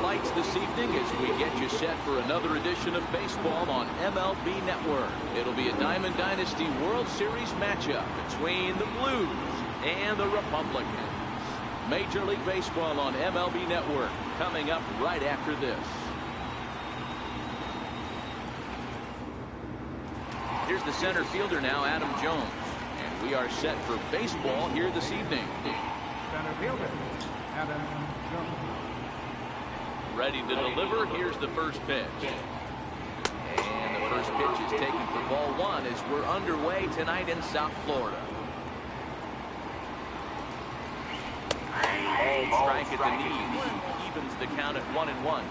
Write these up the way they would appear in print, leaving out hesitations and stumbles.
lights this evening as we get you set for another edition of baseball on MLB Network. It'll be a Diamond Dynasty World Series matchup between the Blues and the Republicans. Major League Baseball on MLB Network coming up right after this. Here's the center fielder now, Adam Jones. And we are set for baseball here this evening. Center fielder, Adam Jones. Ready to deliver. Here's the first pitch. And the first pitch is taken for ball one as we're underway tonight in South Florida. Strike at the knees. Evens the count at 1-1.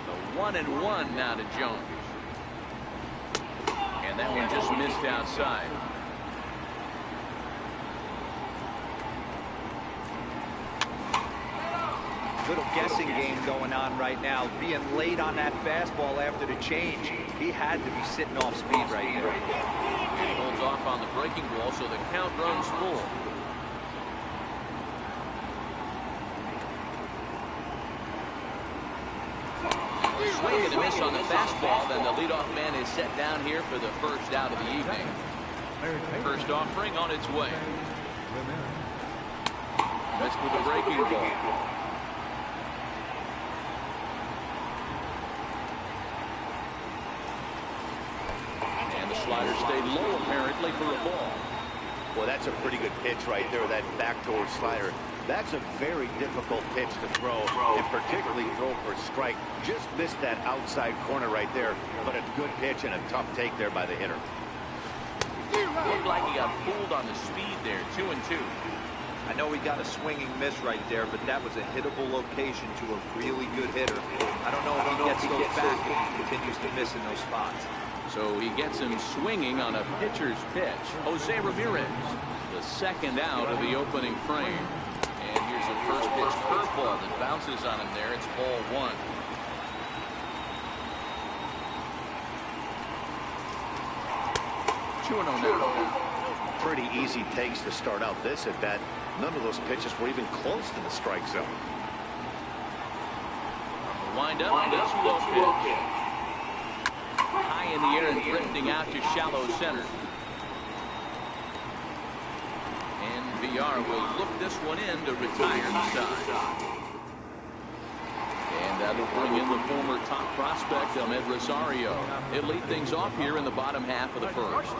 The 1-1 now to Jones. And that one just missed outside. Little guessing game going on right now. Being late on that fastball after the change. He had to be sitting off speed right there. And he holds off on the breaking ball, so the count runs full. Swing and a miss on the fastball. Then the leadoff man is set down here for the first out of the evening. First offering on its way. That's with the breaking ball. Slider stayed low apparently for a ball. Well, that's a pretty good pitch right there, that backdoor slider. That's a very difficult pitch to throw, and particularly throw for a strike. Just missed that outside corner right there, but a good pitch and a tough take there by the hitter. Looked like he got fooled on the speed there. 2-2. I know he got a swinging miss right there, but that was a hittable location to a really good hitter. I don't know if he gets those back and continues to miss in those spots. So he gets him swinging on a pitcher's pitch. Jose Ramirez, the second out of the opening frame. And here's a first pitch curveball that bounces on him there. It's ball one. now. Pretty easy takes to start out this at bat. None of those pitches were even close to the strike zone. Wind up and a slow pitch. High in the air and drifting out to shallow center. And VR will look this one in to retire the side. And that'll bring in the former top prospect, Ahmed Rosario. It'll lead things off here in the bottom half of the first.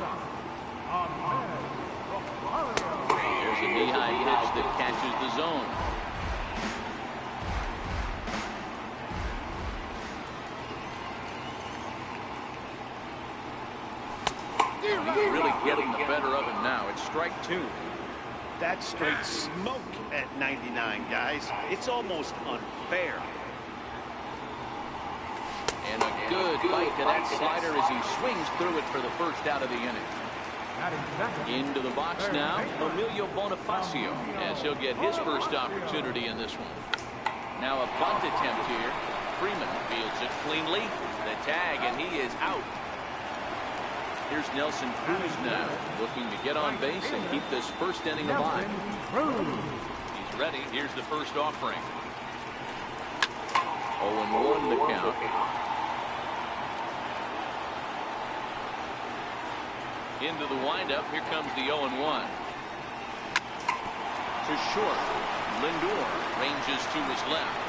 There's a knee-high pitch that catches the zone. Really getting the better of him now. It's strike two. That's straight smoke at 99, guys. It's almost unfair. And a good bite to that slider as he swings through it for the first out of the inning. Into the box now, Emilio Bonifacio, as he'll get his first opportunity in this one. Now a bunt attempt here. Freeman fields it cleanly. The tag, and he is out. Here's Nelson Cruz now, looking to get on base and keep this first inning alive. He's ready. Here's the first offering. 0-1 the count. Into the windup. Here comes the 0-1. To short. Lindor ranges to his left.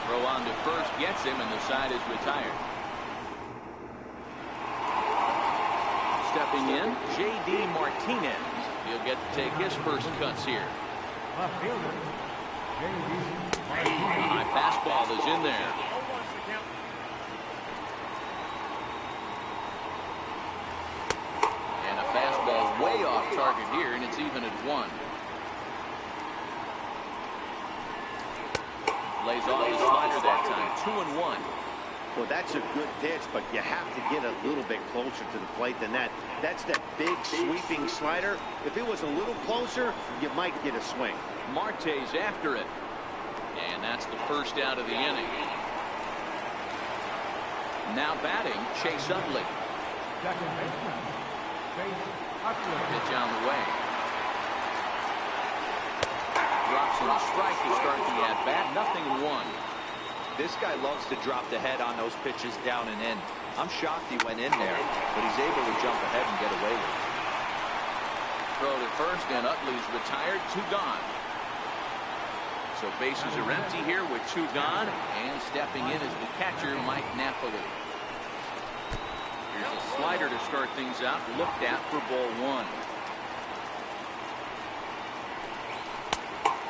Throw on to first, gets him, and the side is retired. Stepping in, J.D. Martinez. He'll get to take his first cuts here. The high fastball is in there. And a fastball way off target here, and it's even at 1. Lays off the slider that time. 2-1. Well, that's a good pitch, but you have to get a little bit closer to the plate than that. That's that big sweeping slider. If it was a little closer, you might get a swing. Marte's after it. And that's the first out of the inning. Now batting, Chase Utley. Pitch on the way. Drops in a strike to start the at-bat. 0-1. This guy loves to drop the head on those pitches down and in. I'm shocked he went in there, but he's able to jump ahead and get away with it. Throw to first, and Utley's retired. 2 gone. So bases are empty here with 2 gone, and stepping in is the catcher, Mike Napoli. Here's a slider to start things out, looked at for ball 1.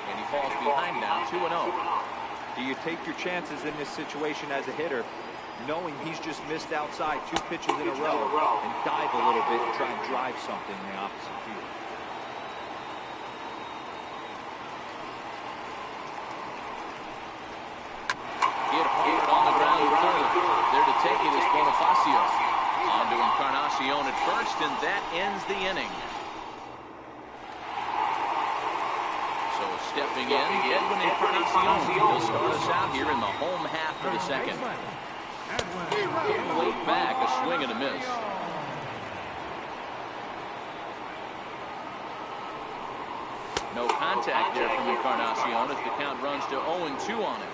And he falls behind now, 2-0. Do you take your chances in this situation as a hitter, knowing he's just missed outside 2 pitches in a row, and dive a little bit and try and drive something in the opposite field? Hit hard on the ground third. There to take it is Bonifacio. On to Encarnacion at first, and that ends the inning. So stepping in, Edwin Encarnacion. He'll start us out here in the home half of the second. Laid back, a swing and a miss. No contact there from Encarnacion as the count runs to 0-2 on him.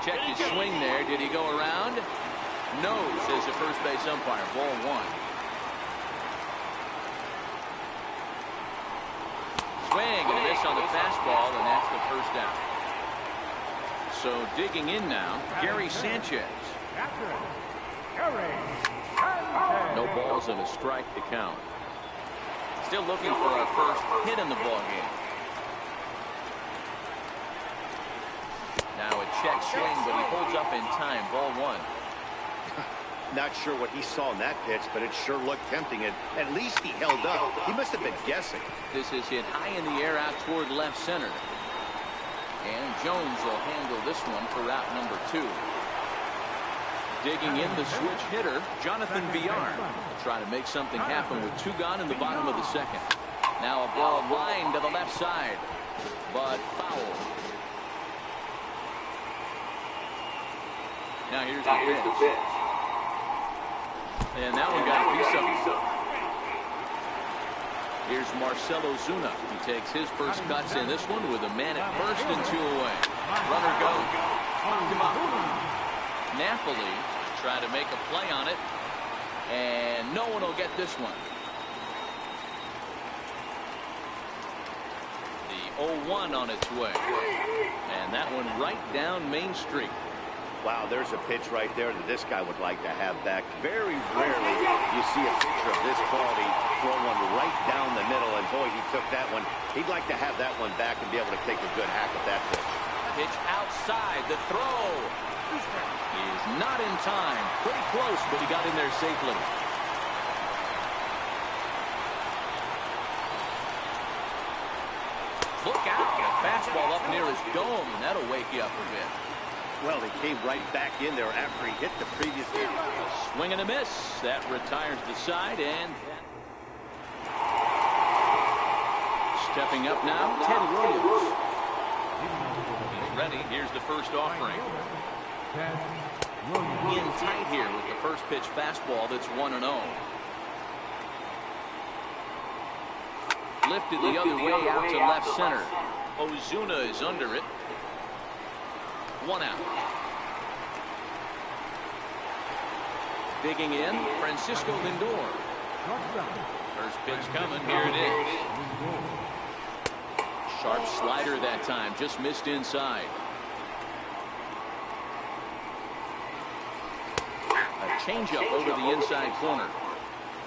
Check his swing there. Did he go around? No, says the first base umpire. Ball 1. Swing and a miss on the fastball, and that's the first out. So digging in now, Gary Sanchez. No balls and a strike to count. Still looking for our first hit in the ball game. Now a check swing, but he holds up in time. Ball 1. Not sure what he saw in that pitch, but it sure looked tempting. And at least he held up. He must have been guessing. This is hit high in the air out toward left center. And Jones will handle this one for route number 2. Digging in the switch hitter, Jonathan Villar. Trying to make something happen with 2 gone in the bottom of the second. Now a ball lined to the left side, but foul. Now here's the pitch. And that one got a piece of it. Here's Marcelo Zuna. He takes his first cuts in this one with a man at first and 2 away. Runner goes. Popped him up. Napoli trying to make a play on it. And no one will get this one. The 0-1 on its way. And that one right down Main Street. Wow, there's a pitch right there that this guy would like to have back. Very rarely you see a pitcher of this quality throw one right down the middle, and boy, he took that one. He'd like to have that one back and be able to take a good hack at that pitch. Pitch outside, the throw is not in time. Pretty close, but he got in there safely. Look out, a fastball up near his dome, and that'll wake you up a bit. Well, he came right back in there after he hit the previous hit. Swing and a miss. That retires the side, and stepping up now, Ted Williams. He's ready. Here's the first offering. In tight here with the first pitch fastball that's 1-0. Lifted the other way out to left center. Ozuna is under it. 1 out. Digging in, Francisco Lindor. First pitch coming. Here it is. Sharp slider that time. Just missed inside. A changeup over the inside corner.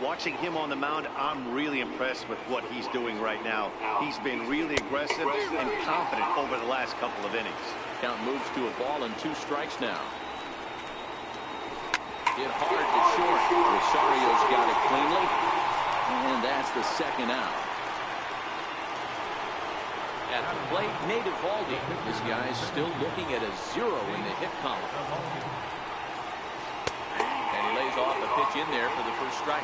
Watching him on the mound, I'm really impressed with what he's doing right now. He's been really aggressive and confident over the last couple of innings. Count moves to a ball and 2 strikes now. Hit hard to short. Rosario's got it cleanly. And that's the second out. At the plate, Nate Eovaldi. This guy's still looking at a 0 in the hit column. And he lays off a pitch in there for the first strike.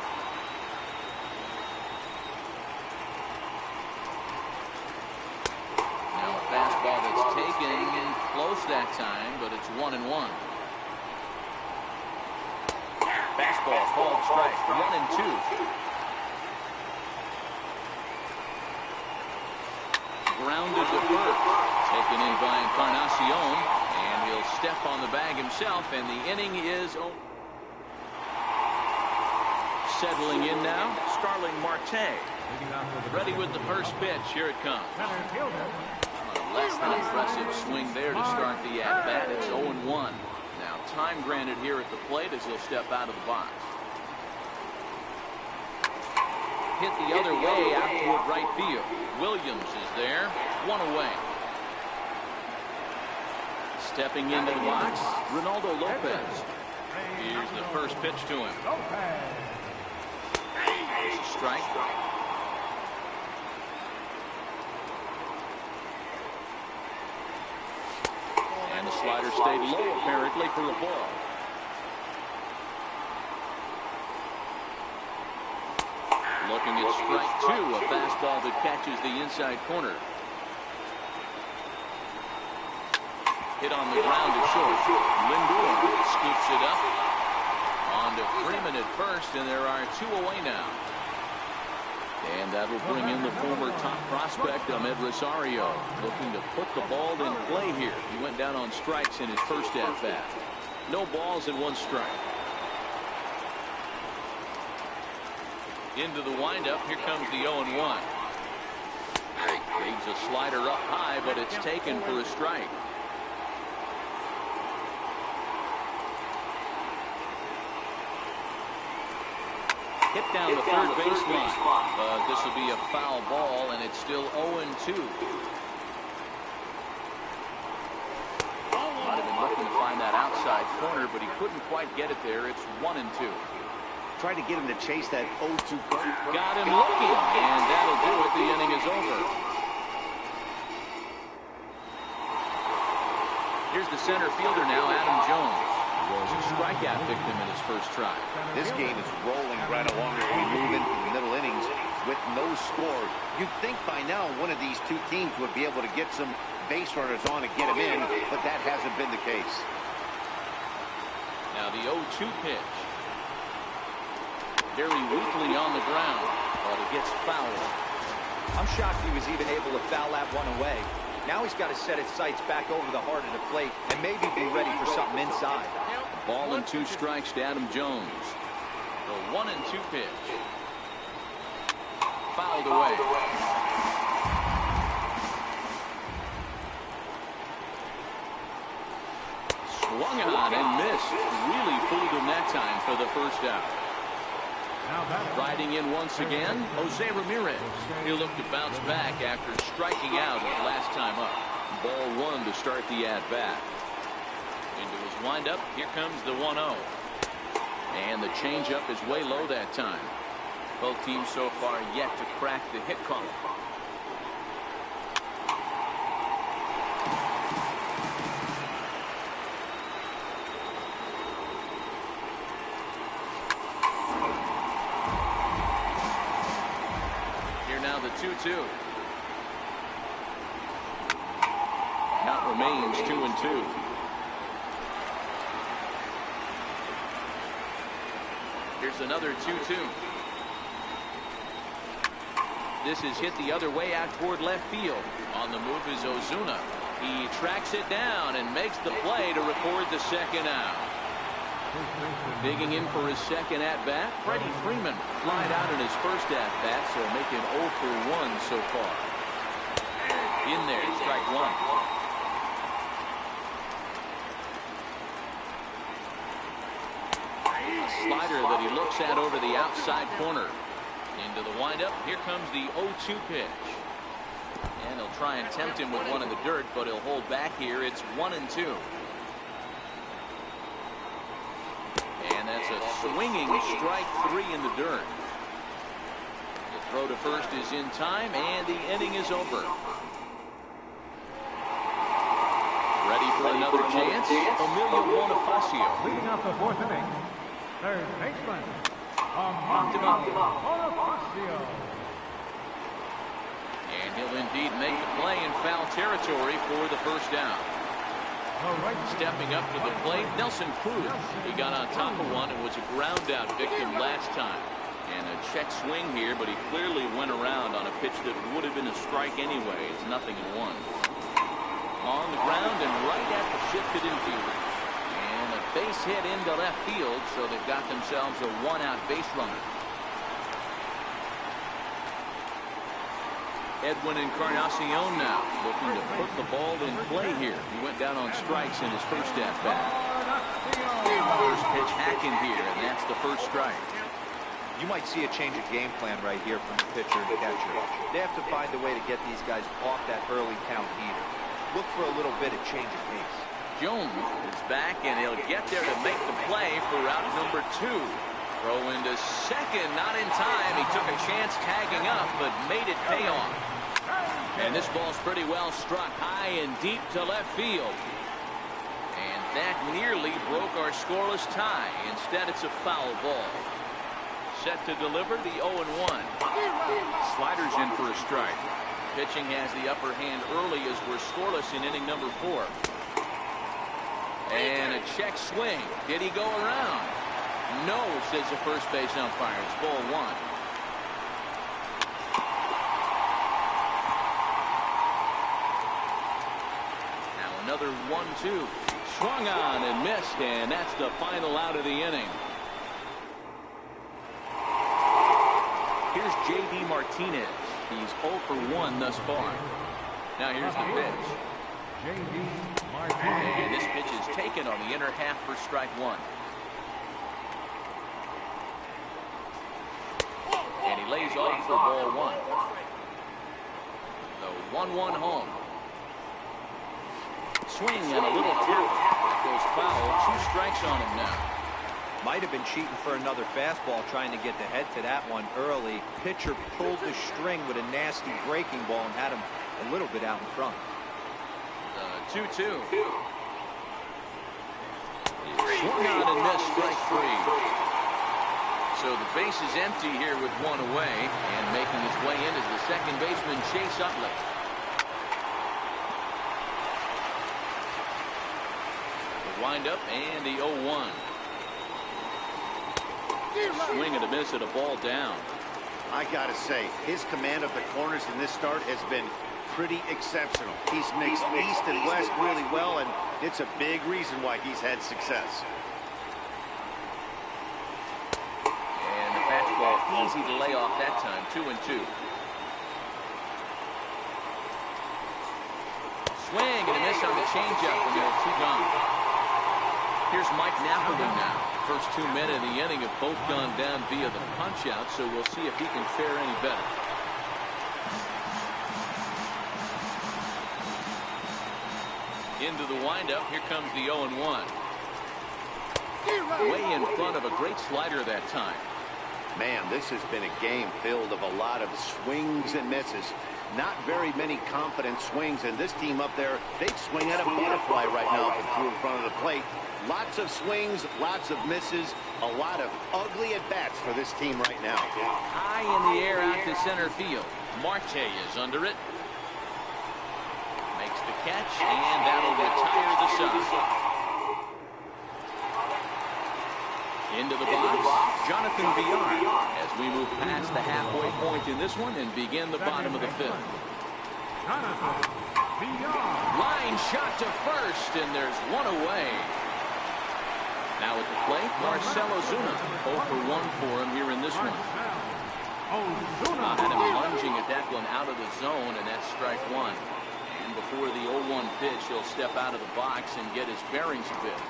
Now a fastball that's taken close that time, but it's 1-1. Fastball called strike. 1-2. grounded to first. Taken in by Encarnacion, and he'll step on the bag himself, and the inning is over. Settling in now, Starling Marte. Ready with the first pitch. Here it comes. A less than impressive swing there to start the at-bat. It's 0-1. Now time granted here at the plate as he'll step out of the box. Hit the other way out toward right field. Williams is there. One away. Stepping into the box, Ronaldo Lopez. Here's the first pitch to him. There's a strike. And the slider stayed low apparently for a ball. Looking at strike two, a fastball that catches the inside corner. Hit on the ground at short. Lindor scoops it up. On to Freeman at first, and there are two away now. And that will bring in the former top prospect, Ahmed Rosario, looking to put the ball in play here. He went down on strikes in his first at-bat. No balls and one strike. Into the windup. Here comes the 0-1. Leaves a slider up high, but it's taken for a strike. Hit down the third baseline, but this will be a foul ball, and it's still 0-2. Might have been looking to find that outside corner, but he couldn't quite get it there. It's 1-2. Tried to get him to chase that 0-2 curve. Got him looking, and that'll do it. The inning is over. Here's the center fielder now, Adam Jones. Was a strikeout victim in his first try. This game is rolling right along as we move into the middle innings with no score. You'd think by now one of these two teams would be able to get some base runners on and get them in, but that hasn't been the case. Now the 0-2 pitch. Very weakly on the ground, but it gets fouled. I'm shocked he was even able to foul that one away. Now he's got to set his sights back over the heart of the plate and maybe be ready for something inside. Ball and two strikes to Adam Jones. The 1-2 pitch. Fouled away. Swung on and missed. Really fooled him that time for the first out. Riding in once again, Jose Ramirez. He'll look to bounce back after striking out his last time up. Ball one to start the at-bat. Into his windup, here comes the 1-0. And the changeup is way low that time. Both teams so far yet to crack the hit column. The 2-2. Count remains 2-2. Here's another 2-2. This is hit the other way out toward left field. On the move is Ozuna. He tracks it down and makes the play to record the second out. Digging in for his second at-bat, Freddie Freeman flied out in his first at-bat, so making 0 for 1 so far. In there, strike one. A slider that he looks at over the outside corner. Into the windup, here comes the 0-2 pitch. And he'll try and tempt him with one in the dirt, but he'll hold back here. It's 1-2. And that's a swinging strike three in the dirt. The throw to first is in time, and the inning is over. Ready for another chance? Emilio Bonifacio. Leading off the fourth inning, third baseman, Bonifacio. And he'll indeed make the play in foul territory for the first down. Stepping up to the plate, Nelson Cruz. He got on top of one and was a ground out victim last time. And a check swing here, but he clearly went around on a pitch that would have been a strike anyway. It's 0-1. On the ground and right at the shifted infielder. And a base hit into left field, so they've got themselves a one-out base runner. Edwin Encarnacion now looking to put the ball in play here. He went down on strikes in his first at-bat. First pitch hacking here, and that's the first strike. You might see a change of game plan right here from the pitcher and catcher. They have to find a way to get these guys off that early count heater. Look for a little bit of change of pace. Jones is back, and he'll get there to make the play for out number 2. Throw into second, not in time. He took a chance tagging up, but made it pay off. And this ball's pretty well struck high and deep to left field. And that nearly broke our scoreless tie. Instead, it's a foul ball. Set to deliver the 0-1. Sliders in for a strike. Pitching has the upper hand early as we're scoreless in inning number 4. And a check swing. Did he go around? No, says the first base umpire. It's ball 1. Now another 1-2. Swung on and missed, and that's the final out of the inning. Here's J.D. Martinez. He's 0 for 1 thus far. Now here's the pitch. J.D. Martinez. And this pitch is taken on the inner half for strike 1. And he lays off for ball 1. The 1-1 home. Swing and a little tap. That goes foul. 2 strikes on him now. Might have been cheating for another fastball, trying to get the head to that one early. Pitcher pulled the string with a nasty breaking ball and had him a little bit out in front. 2-2. Swung on and missed, strike 3. So the base is empty here with 1 away, and making his way in is the second baseman, Chase Utley. The windup and the 0-1. Swing and a miss at a ball down. I gotta say, his command of the corners in this start has been pretty exceptional. He's mixed east and west really well, and it's a big reason why he's had success. And the fastball easy to lay off that time. 2-2. Swing and a miss on the changeup, and there are 2 gone. Here's Mike Napoli now. First 2 men in the inning have both gone down via the punch-out, so we'll see if he can fare any better. Into the windup. Here comes the 0-1. Way in front of a great slider that time. Man, this has been a game filled of a lot of swings and misses. Not very many confident swings, and this team up there, they'd swing at a butterfly right now if it flew in front of the plate. Lots of swings, lots of misses, a lot of ugly at-bats for this team right now. High in the air out to center field. Marte is under it. Makes the catch, and that'll retire the side. Into the box, Jonathan Villar, as we move past the halfway point in this one and begin the bottom of the 5th. Jonathan Villar. Line shot to first, and there's 1 away. Now at the plate, Marcell Ozuna. 0 for 1 for him here in this one. Ozuna. Had him lunging at that one out of the zone, and that's strike 1. And before the 0-1 pitch, he'll step out of the box and get his bearings a bit.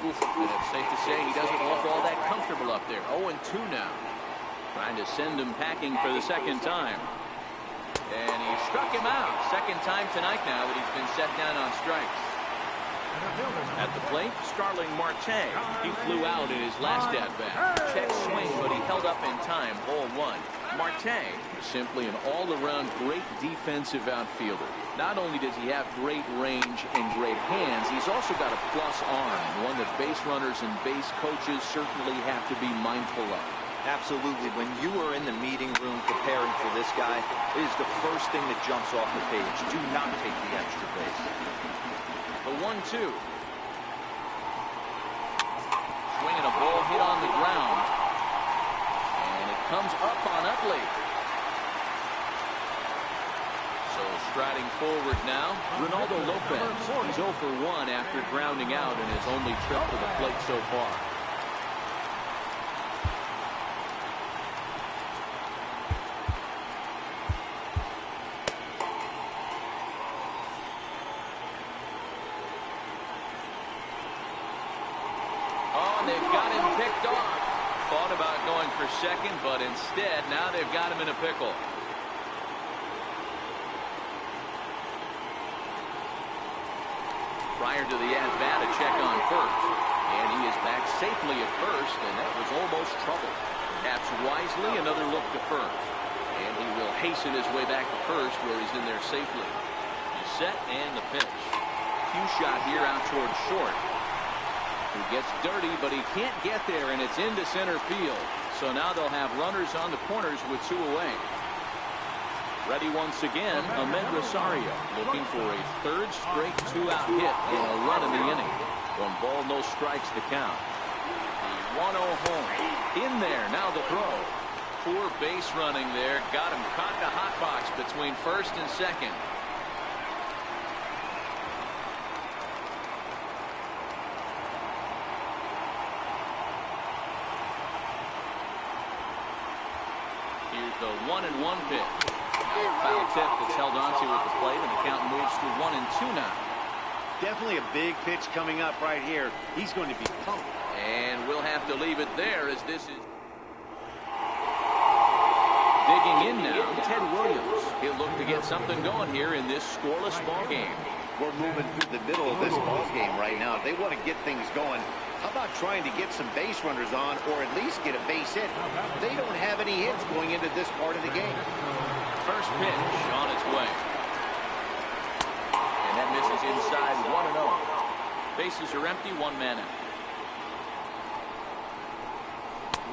Oof, but it's safe to say he doesn't look all that comfortable up there. 0-2 now. Trying to send him packing for the second time. And he struck him out. Second time tonight now that he's been set down on strikes. At the plate, Starling Marte. He flew out in his last at-bat. Check swing, but he held up in time. Ball 1. Marte is simply an all-around great defensive outfielder. Not only does he have great range and great hands, he's also got a plus arm, one that base runners and base coaches certainly have to be mindful of. Absolutely. When you are in the meeting room preparing for this guy, it is the first thing that jumps off the page. Do not take the extra base. The 1-2. Swinging a ball hit on the ground. comes up on Utley. So striding forward now, Ronaldo Lopez. He's 0 for 1 after grounding out in his only trip to the plate so far. They've got him picked off. Thought about going for second, but instead, now they've got him in a pickle. Prior to the at-bat, a check on first. And he is back safely at first, and that was almost trouble. Perhaps wisely, another look to first. And he will hasten his way back to first, where he's in there safely. He's set, and the pitch. Cue shot here out towards short. He gets dirty, but he can't get there, and it's into center field. So now they'll have runners on the corners with 2 away. Ready once again, Ahmed Rosario, looking for a 3rd straight 2-out hit and a run in the inning. 1 ball, no strikes to count. The 1-0 home. In there, now the throw. Poor base running there. Got him caught in a hot box between first and second. Here's the 1-1 pitch. Now a foul tip that's held onto at the plate, and the count moves to 1-2 now. Definitely a big pitch coming up right here. He's going to be pumped. And we'll have to leave it there, as this is digging in now. Ted Williams. He'll look to get something going here in this scoreless ball game. We're moving through the middle of this ball game right now. They want to get things going. How about trying to get some base runners on, or at least get a base hit? They don't have any hits going into this part of the game. First pitch on its way. And that misses inside 1-0. Bases are empty, 1 man out.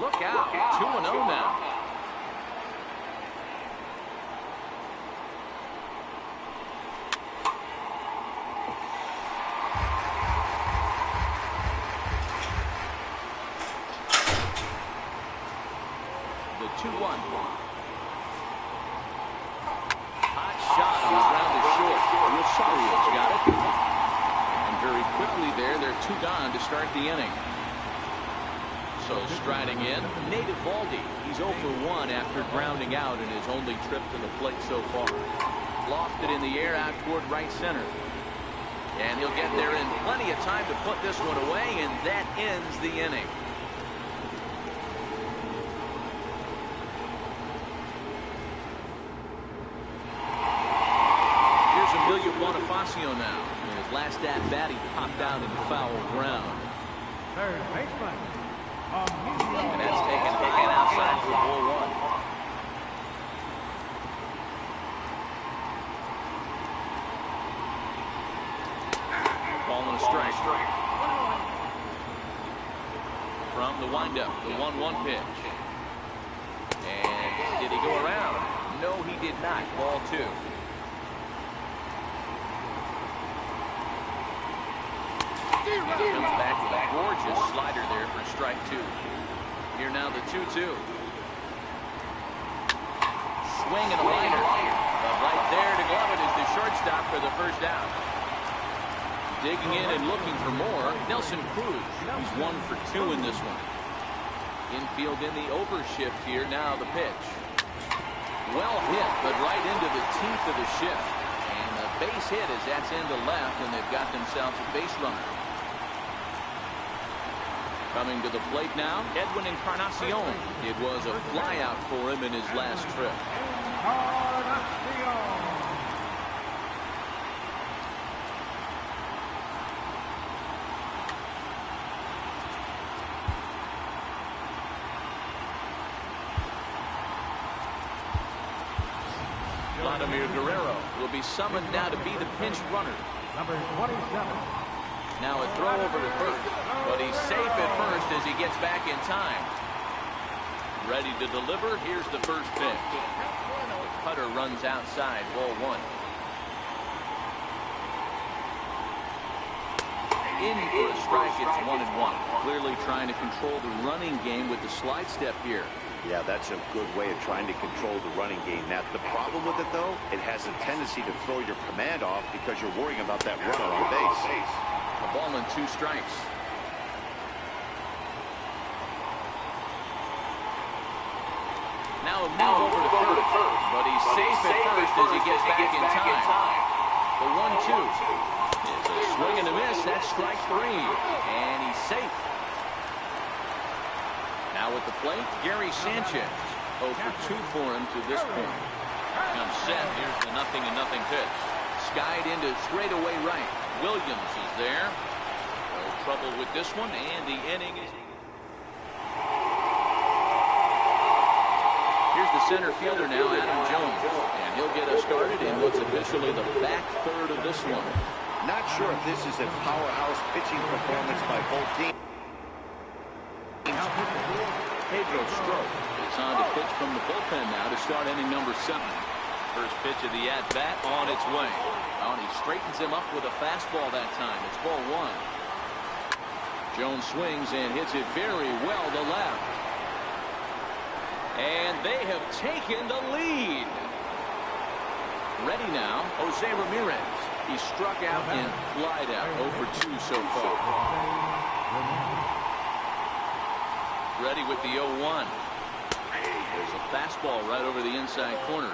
Look out, 2-0 now. The 2-1. Hot shot on the ground to short. Rosario's got it. And very quickly there, they're 2 gone to start the inning. So striding in, Nate Eovaldi. He's 0 for 1 after grounding out in his only trip to the plate so far. Lofted in the air out toward right center. And he'll get there in plenty of time to put this one away, and that ends the inning. Bonifacio now. In his last at-bat, he popped out in foul ground. Third baseman. And that's taken high and outside for ball 1. Ball and a strike. From the windup, the 1-1 pitch. And did he go around? No, he did not. Ball 2. Comes back with a gorgeous slider there for strike 2. Here now the 2-2. Swing and a liner. But right there to glove it is the shortstop for the first out. Digging in and looking for more, Nelson Cruz. He's 1 for 2 in this one. Infield in the overshift here. Now the pitch. Well hit, but right into the teeth of the shift. And a base hit as that's into left, and they've got themselves a base runner. Coming to the plate now, Edwin Encarnacion. It was a flyout for him in his last trip. Vladimir Guerrero will be summoned now to be the pinch runner. Number 27. Now a throw over to first, but he's safe at first as he gets back in time. Ready to deliver. Here's the first pitch. The cutter runs outside, ball 1. In for a strike, it's 1-1. Clearly trying to control the running game with the slide step here. Yeah, that's a good way of trying to control the running game. Now, the problem with it, though, it has a tendency to throw your command off because you're worrying about that runner on base. A ball and 2 strikes. Now a move over to third, but he's safe at first as he gets back in time. The 1-2 is a swing and a miss. That's strike 3, and he's safe. Now at the plate, Gary Sanchez. 0 for 2 for him to this point. Comes set. Here's the 0-0 pitch. Skied into straightaway right. Williams is there. No trouble with this one, and the inning is... Here's the center fielder now, Adam Jones. And he'll get us started in what's officially the back third of this one. Not sure if this is a powerhouse pitching performance by both teams. Pedro Strop is on to pitch from the bullpen now to start inning number 7. First pitch of the at-bat on its way. Oh, and he straightens him up with a fastball that time. It's ball 1. Jones swings and hits it very well to left. And they have taken the lead. Ready now, Jose Ramirez. He struck out and flied out. 0 for 2 so far. Ready with the 0-1. There's a fastball right over the inside corner.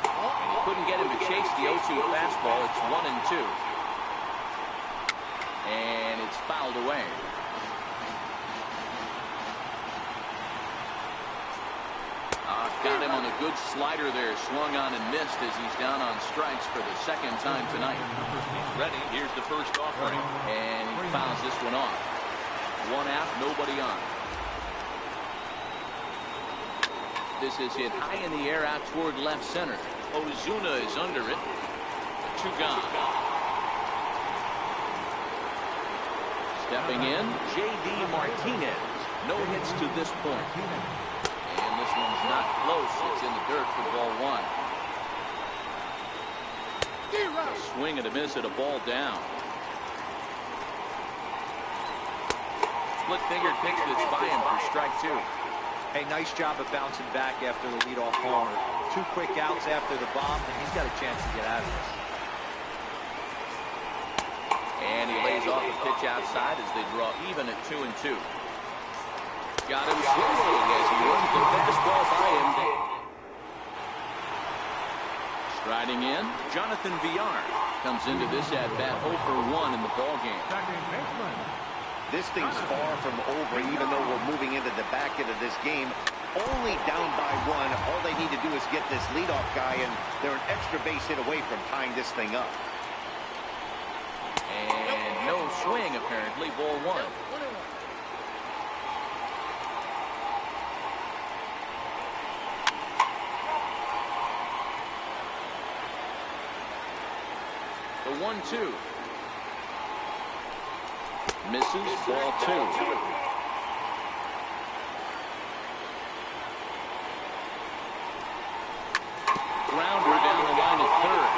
And he couldn't get him to chase the 0-2 fastball. It's 1-2. And it's fouled away. Got him on a good slider there, swung on and missed as he's down on strikes for the 2nd time tonight. Ready, here's the first offering, and he fouls this one off. 1 out, nobody on. This is hit high in the air out toward left center. Ozuna is under it. 2 gone. Stepping in, J.D. Martinez. No hits to this point. And this one's not close. It's in the dirt for ball 1. Swing and a miss at a ball down. Split-fingered pitch that's by him for strike 2. Hey, nice job of bouncing back after the leadoff homer. 2 quick outs after the bomb, and he's got a chance to get out of this. And he lays off a pitch outside as they draw even at 2-2. Got him swinging as he runs the fastball by him. Striding in, Jonathan Villar comes into this at-bat 0 for 1 in the ballgame. This thing's far from over, even though we're moving into the back end of this game. Only down by 1. All they need to do is get this leadoff guy, and they're an extra base hit away from tying this thing up. And no swing, apparently, ball 1. The 1-2. Misses, ball 2. Grounder down the line at third.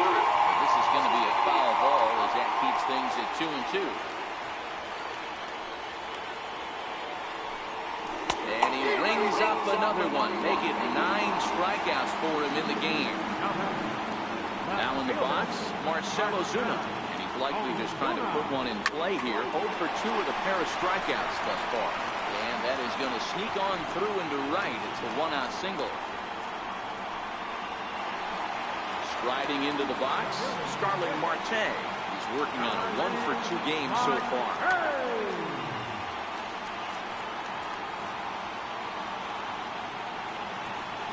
This is going to be a foul ball as that keeps things at 2-2. And he rings up another one, make it 9 strikeouts for him in the game. Now in the box, Marcell Ozuna. And he's likely just trying to put one in play here. 0 for 2 with a pair of strikeouts thus far. And that is going to sneak on through into right. It's a 1-out single. Striding into the box, Starling Marte. He's working on a 1 for 2 game so far.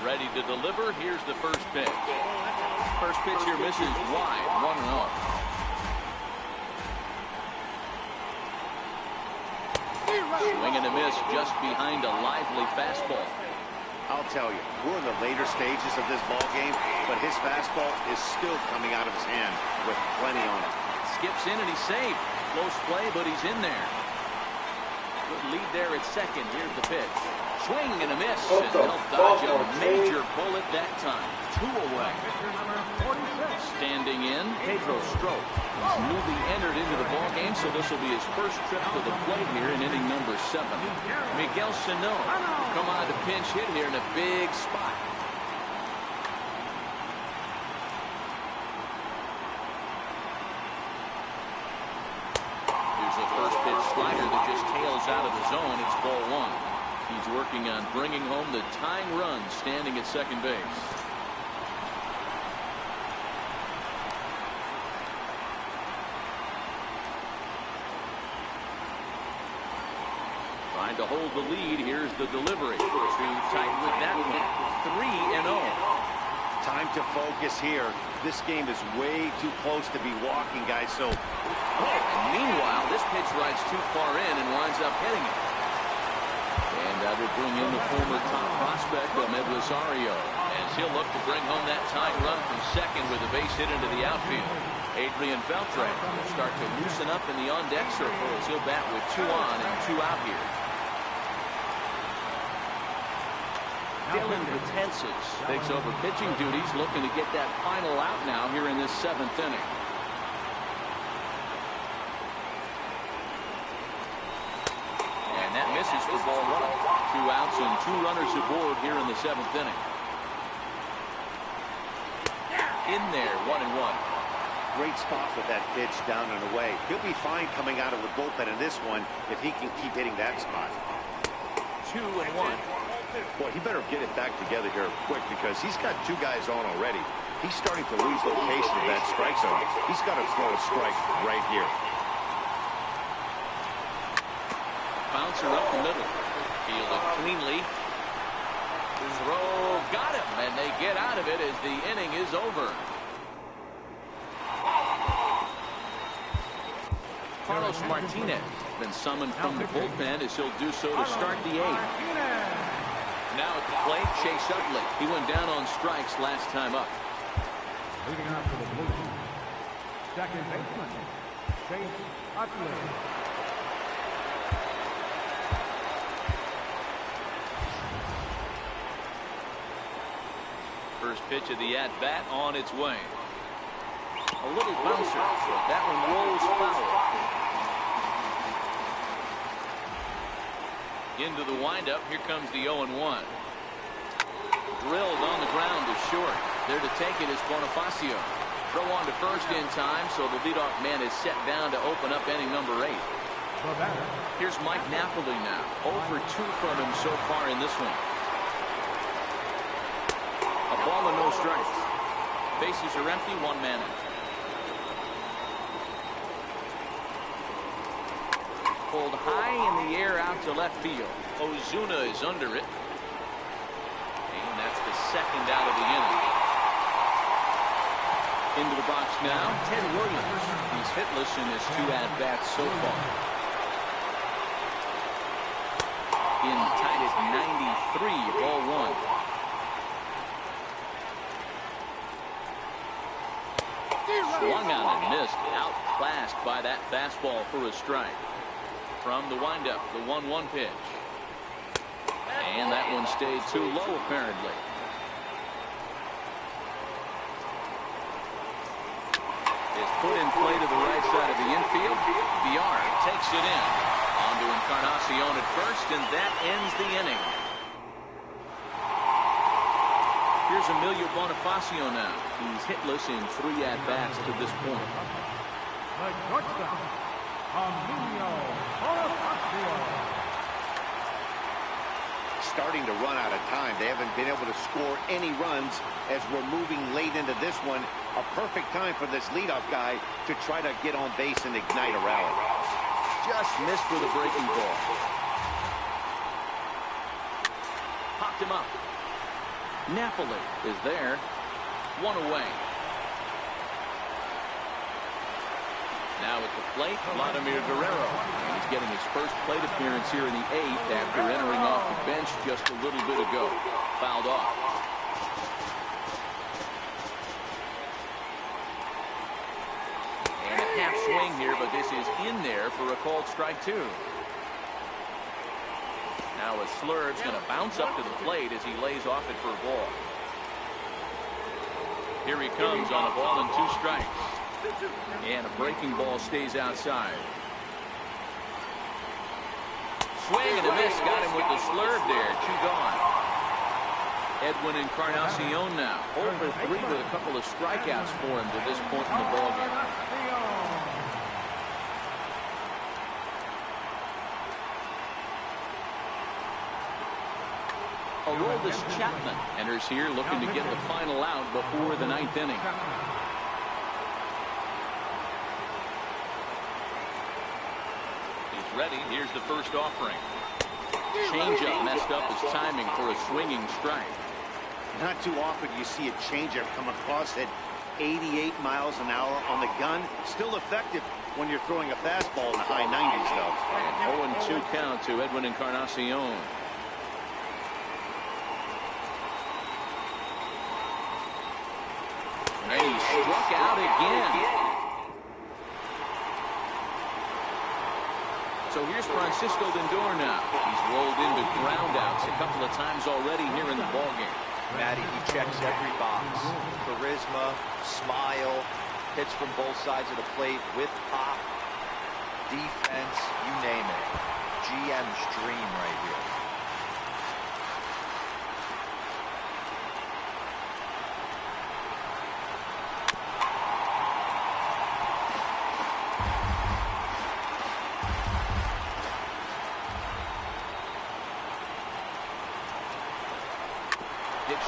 Ready to deliver. Here's the first pitch. First pitch here misses wide. 1-0. Swing and a miss just behind a lively fastball. I'll tell you, we're in the later stages of this ball game, but his fastball is still coming out of his hand with plenty on it. Skips in and he's safe. Close play, but he's in there. Good lead there at second. Here's the pitch. swing and a miss, and they'll dodge a major bullet that time. 2 away. Pitcher number 46. Standing in, Pedro Strop. He's newly entered into the ballgame, so this will be his first trip to the plate here in inning number 7. Miguel Sano come on to pinch hit here in a big spot. Here's a first pitch slider that just tails out of the zone. It's ball 1. He's working on bringing home the tying run standing at second base. Trying to hold the lead. Here's the delivery. Too tight with that one. 3-0. Time to focus here. This game is way too close to be walking, guys. So, meanwhile, this pitch rides too far in and winds up hitting it. And that will bring in the former top prospect, Ahmed Rosario, as he'll look to bring home that tying run from second with a base hit into the outfield. Adrian Beltre will start to loosen up in the on-deck circle as he'll bat with 2 on and 2 out here. Dylan Betances takes over pitching duties, looking to get that final out now here in this 7th inning. And that misses for ball 1. 2 outs and 2 runners aboard here in the 7th inning. In there, 1-1. great spot with that pitch down and away. He'll be fine coming out of the bullpen in this one if he can keep hitting that spot. 2-1. Boy, he better get it back together here quick because he's got 2 guys on already. He's starting to lose location of that strike zone. He's got to throw a strike right here. Bouncer up the middle. Fielded cleanly. Throw got him, and they get out of it as the inning is over. Carlos Martinez been summoned from the bullpen as he'll do so to start the 8th. Now at the plate, Chase Utley. He went down on strikes last time up. Leading off for the Blue Jays, second baseman, Chase Utley. First pitch of the at-bat on its way. A little bouncer, but that one rolls foul. Into the windup, here comes the 0-1. Drilled on the ground to short. There to take it is Bonifacio. Throw on to first in time, so the leadoff man is set down to open up inning number 8. Here's Mike Napoli now. 0 for 2 from him so far in this one. A ball and no strikes. Bases are empty, 1 man out. Pulled high in the air out to left field. Ozuna is under it. And that's the 2nd out of the inning. Into the box now, Ted Williams. He's hitless in his 2 at-bats so far. In tied at 93, ball 1. Swung on and missed, outclassed by that fastball for a strike. From the windup, the 1-1 pitch. And that one stayed too low, apparently. It's put in play to the right side of the infield. Villar takes it in. On to Encarnacion at first, and that ends the inning. Here's Emilio Bonifacio now. He's hitless in 3 at-bats to this point. The shortstop, Emilio Bonifacio. Starting to run out of time. They haven't been able to score any runs as we're moving late into this one. A perfect time for this leadoff guy to try to get on base and ignite a rally. Just missed with a breaking ball. Popped him up. Napoli is there. 1 away. Now at the plate, Vladimir Guerrero. He's getting his first plate appearance here in the 8th after entering off the bench just a little bit ago. Fouled off. And a half swing here, but this is in there for a called strike 2. Now a slurve's going to bounce up to the plate as he lays off it for a ball. Here he comes on a ball and 2 strikes. And a breaking ball stays outside. Swing and a miss. Got him with the slurve there. 2 gone. Edwin Encarnacion now. 0 for 3 with a couple of strikeouts for him to this point in the ballgame. Aroldis Chapman enters here looking to get the final out before the 9th inning. He's ready. Here's the first offering. Changeup messed up his timing for a swinging strike. Not too often you see a changeup come across at 88 miles an hour on the gun. Still effective when you're throwing a fastball in the high 90s, though. And 0-2 count to Edwin Encarnacion. And he struck out again. So here's Francisco Lindor now. He's rolled into groundouts a couple of times already here in the ballgame. Matty, he checks every box. Charisma, smile, hits from both sides of the plate with pop, defense, you name it. GM's dream right here.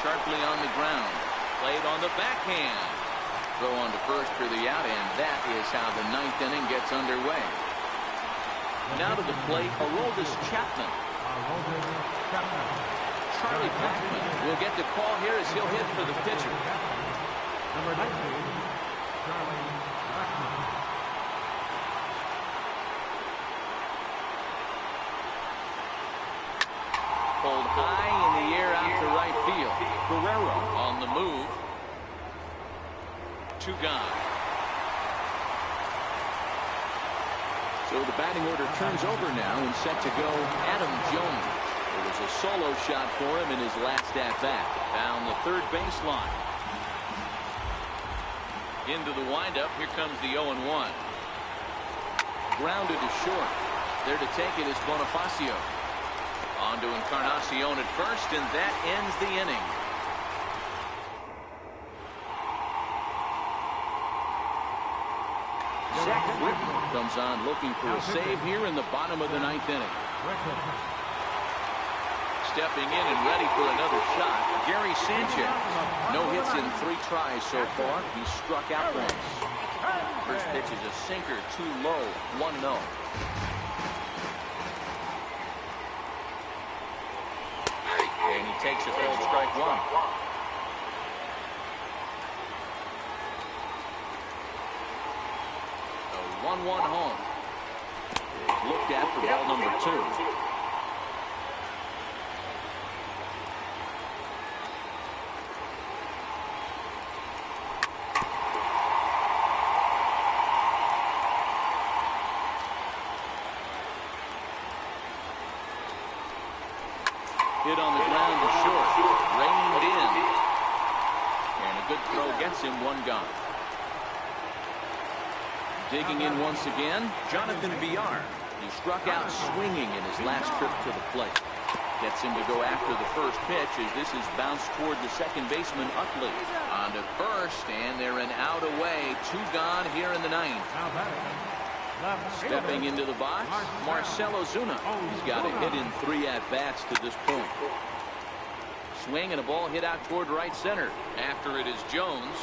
Sharply on the ground. Played on the backhand. Throw on to first for the out, and that is how the 9th inning gets underway. Now to the plate, Aroldis Chapman. Charlie Blackmon will get the call here as he'll hit for the pitcher. Number 19, Charlie Blackmon. Pulled high in the air out to right field. Guerrero on the move. 2 gone. So the batting order turns over now and set to go Adam Jones. It was a solo shot for him in his last at-bat. Down the third baseline. Into the windup. Here comes the 0-1. Grounded to short. There to take it is Bonifacio. On to Encarnacion at first, and that ends the inning. Zach Whitman comes on looking for a save here in the bottom of the 9th inning. Stepping in and ready for another shot, Gary Sanchez. No hits in 3 tries so far. He struck out once. First pitch is a sinker, too low, 1-0. And he takes a called strike 1. A 1-1 home. Looked at for ball number 2. Hit on the ground to short. Reined in. And a good throw gets him 1 gone. Digging in once again, Jonathan Villar. He struck out swinging in his last trip to the plate. Gets him to go after the first pitch as this is bounced toward the second baseman Utley. On to first, and they're an out away. 2 gone here in the 9th. Stepping into the box, Marcell Ozuna. He's got a hit in 3 at-bats to this point. Swing and a ball hit out toward right center. After it is Jones.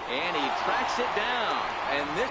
And he tracks it down. And this